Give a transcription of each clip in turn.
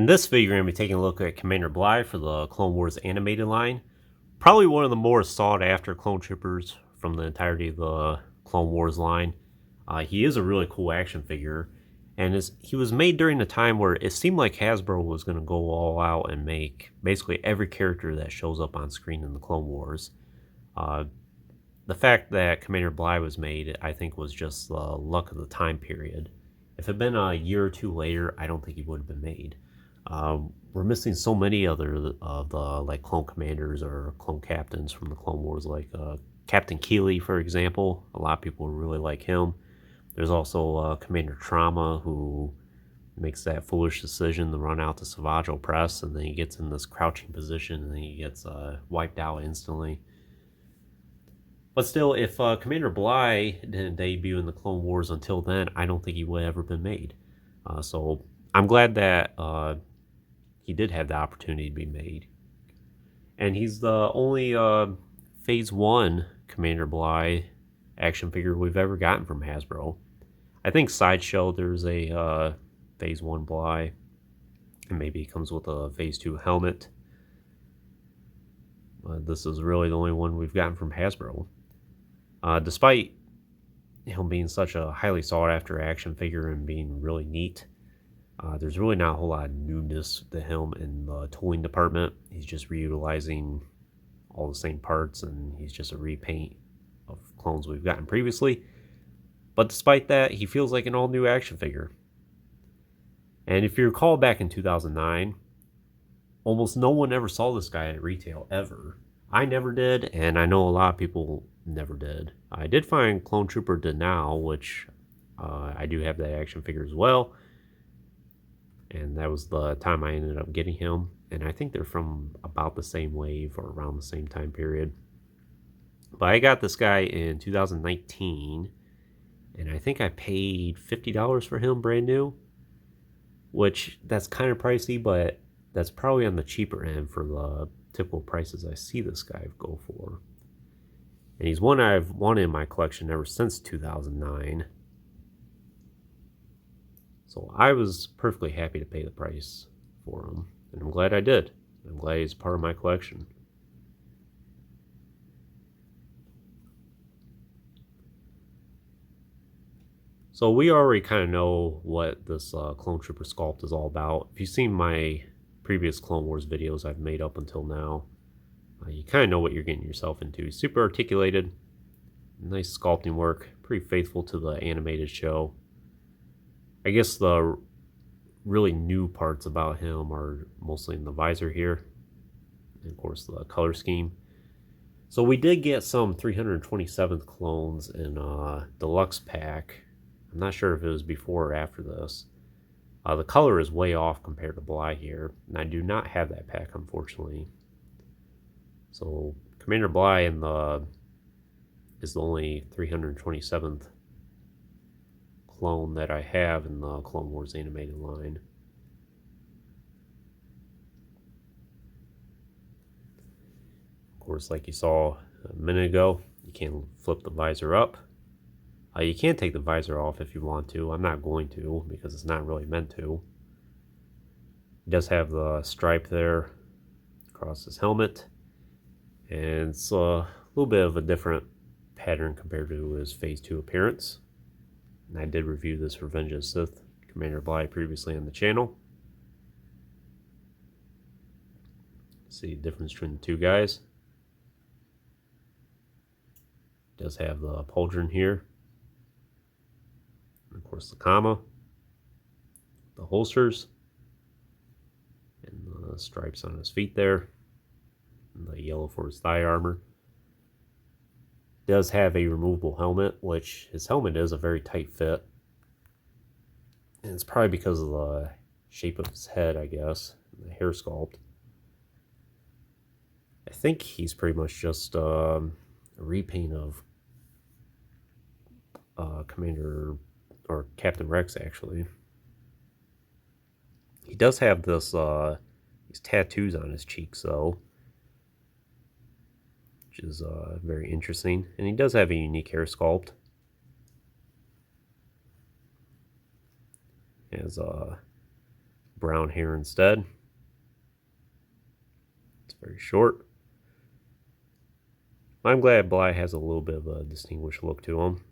In this video, we're going to be taking a look at Commander Bly for the Clone Wars animated line. Probably one of the more sought after clone troopers from the entirety of the Clone Wars line. He is a really cool action figure, and he was made during a time where it seemed like Hasbro was going to go all out and make basically every character that shows up on screen in the Clone Wars. The fact that Commander Bly was made, I think, was just the luck of the time period. If it had been a year or two later, I don't think he would have been made. We're missing so many other of the like clone commanders or clone captains from the Clone Wars, like Captain Keeley, for example. A lot of people really like him. There's also Commander Trauma, who makes that foolish decision to run out to Savage Opress, and then he gets in this crouching position, and then he gets wiped out instantly. But still, if Commander Bly didn't debut in the Clone Wars until then, I don't think he would have ever been made. So I'm glad that he did have the opportunity to be made. And he's the only Phase 1 Commander Bly action figure we've ever gotten from Hasbro. I think Sideshow, there's a Phase 1 Bly, and maybe he comes with a Phase 2 helmet. This is really the only one we've gotten from Hasbro. Despite him being such a highly sought after action figure and being really neat, there's really not a whole lot of newness to him in the tooling department. He's just reutilizing all the same parts, and he's just a repaint of clones we've gotten previously. But despite that, he feels like an all-new action figure. And if you recall, back in 2009, almost no one ever saw this guy at retail, ever. I never did, and I know a lot of people never did. I did find Clone Trooper Now, which I do have that action figure as well. And that was the time I ended up getting him. And I think they're from about the same wave or around the same time period. But I got this guy in 2019. And I think I paid $50 for him brand new. Which, that's kind of pricey, but that's probably on the cheaper end for the typical prices I see this guy go for. And he's one I've wanted in my collection ever since 2009. So I was perfectly happy to pay the price for him, and I'm glad I did. I'm glad he's part of my collection. So we already kind of know what this Clone Trooper sculpt is all about. If you've seen my previous Clone Wars videos I've made up until now, you kind of know what you're getting yourself into. Super articulated, nice sculpting work, pretty faithful to the animated show. I guess the really new parts about him are mostly in the visor here, and of course the color scheme. So we did get some 327th clones in a deluxe pack. I'm not sure if it was before or after this. The color is way off compared to Bly here, and I do not have that pack, unfortunately. So Commander Bly is the only 327th clone that I have in the Clone Wars animated line. Of course, like you saw a minute ago, you can flip the visor up. You can take the visor off if you want to. I'm not going to, because it's not really meant to. He does have the stripe there across his helmet, and it's a little bit of a different pattern compared to his Phase 2 appearance. And I did review this Revenge of the Sith Commander Bly previously on the channel. See the difference between the two guys. Does have the pauldron here. And of course the comma, the holsters, and the stripes on his feet there, and the yellow for his thigh armor. Does have a removable helmet, which his helmet is a very tight fit. And it's probably because of the shape of his head, I guess, and the hair sculpt. I think he's pretty much just a repaint of Commander or Captain Rex, actually. He does have this these tattoos on his cheeks, though, which is very interesting. And he does have a unique hair sculpt. He has brown hair instead. It's very short. I'm glad Bly has a little bit of a distinguished look to him.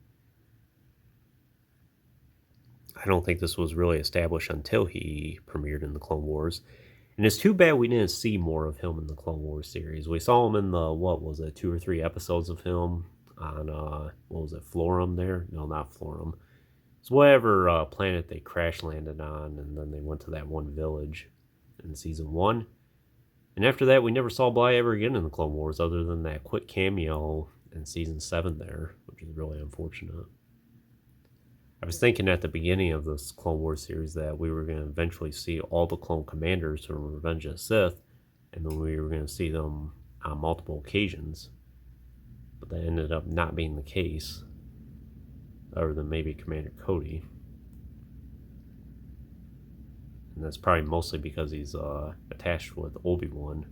I don't think this was really established until he premiered in the Clone Wars. And it's too bad we didn't see more of him in the Clone Wars series. We saw him in the, what was it, 2 or 3 episodes of him on, what was it, Florum there? No, not Florum. It's whatever planet they crash landed on, and then they went to that one village in season 1. And after that, we never saw Bly ever again in the Clone Wars, other than that quick cameo in season 7 there, which is really unfortunate. I was thinking at the beginning of this Clone Wars series that we were going to eventually see all the clone commanders from Revenge of the Sith, and then we were going to see them on multiple occasions. But that ended up not being the case, other than maybe Commander Cody. And that's probably mostly because he's attached with Obi-Wan.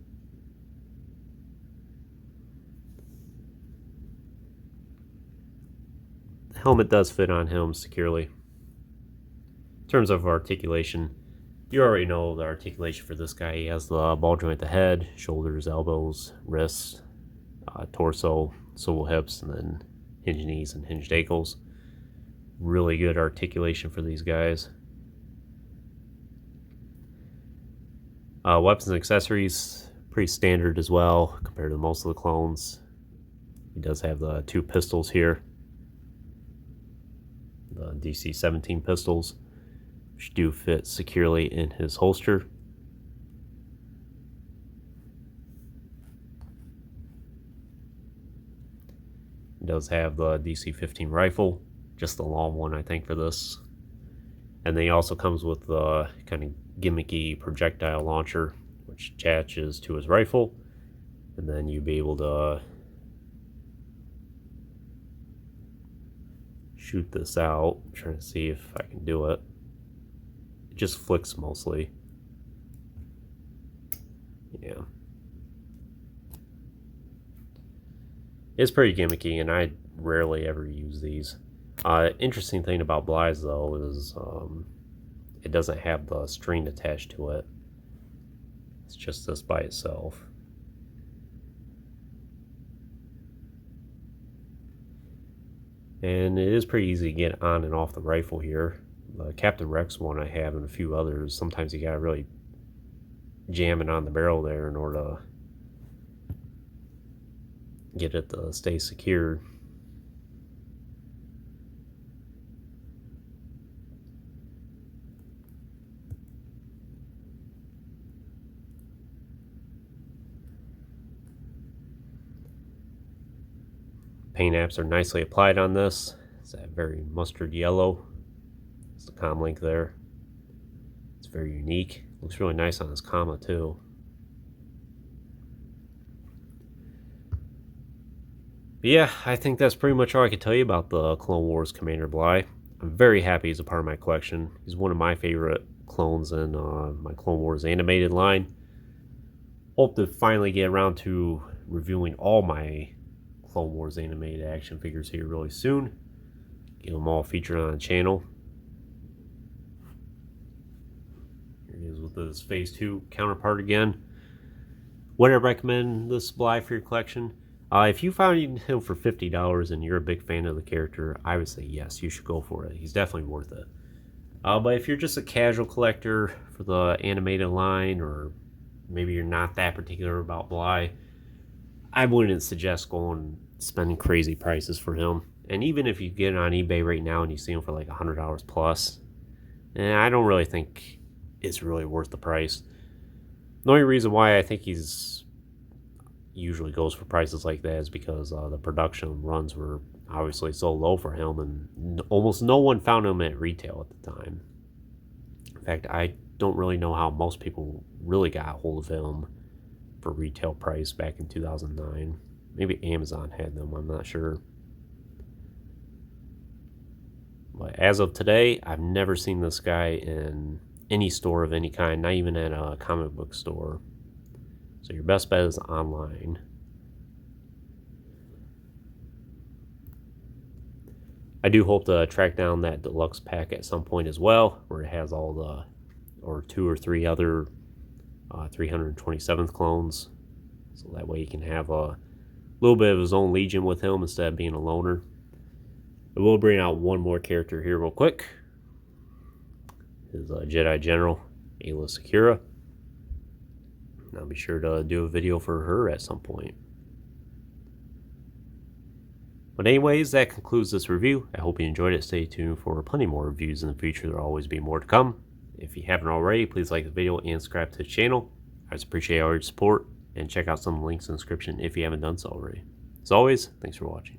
The helmet does fit on him securely. In terms of articulation, you already know the articulation for this guy. He has the ball joint at the head, shoulders, elbows, wrists, torso, swivel hips, and then hinged knees and hinged ankles. Really good articulation for these guys. Weapons and accessories, pretty standard as well compared to most of the clones. He does have the 2 pistols here. The DC-17 pistols, which do fit securely in his holster. He does have the DC-15 rifle, just the long one I think for this. And then he also comes with the kind of gimmicky projectile launcher, which attaches to his rifle. And then you'll be able to shoot this out. I'm trying to see if I can do it. It just flicks mostly. Yeah. It's pretty gimmicky, and I rarely ever use these. Interesting thing about Bly's though is it doesn't have the string attached to it. It's just this by itself. And it is pretty easy to get on and off the rifle here. The Captain Rex one I have and a few others, sometimes you gotta really jam it on the barrel there in order to get it to stay secured. Paint apps are nicely applied on this. It's that very mustard yellow. It's the comm link there. It's very unique. Looks really nice on this comma too. But yeah, I think that's pretty much all I can tell you about the Clone Wars Commander Bly. I'm very happy he's a part of my collection. He's one of my favorite clones in my Clone Wars animated line. Hope to finally get around to reviewing all my Clone Wars animated action figures here really soon. Get them all featured on the channel. Here he is with his Phase 2 counterpart again. Would I recommend this Bly for your collection? If you found him for $50 and you're a big fan of the character, I would say yes, you should go for it. He's definitely worth it. But if you're just a casual collector for the animated line, or maybe you're not that particular about Bly, I wouldn't suggest going spending crazy prices for him. And even if you get it on eBay right now and you see him for like $100 plus, I don't really think it's really worth the price. The only reason why I think he's usually goes for prices like that is because the production runs were obviously so low for him, and almost no one found him at retail at the time. In fact, I don't really know how most people really got a hold of him for retail price back in 2009. Maybe Amazon had them, I'm not sure. But as of today, I've never seen this guy in any store of any kind, not even at a comic book store. So your best bet is online. I do hope to track down that deluxe pack at some point as well, where it has all the or 2 or 3 other 327th clones, so that way he can have a little bit of his own legion with him instead of being a loner. I will bring out one more character here real quick. His Jedi General, Ayla Secura. I'll be sure to do a video for her at some point. But anyways, that concludes this review. I hope you enjoyed it. Stay tuned for plenty more reviews in the future. There will always be more to come. If you haven't already, please like the video and subscribe to the channel. I just appreciate all your support, and check out some of the links in the description if you haven't done so already. As always, thanks for watching.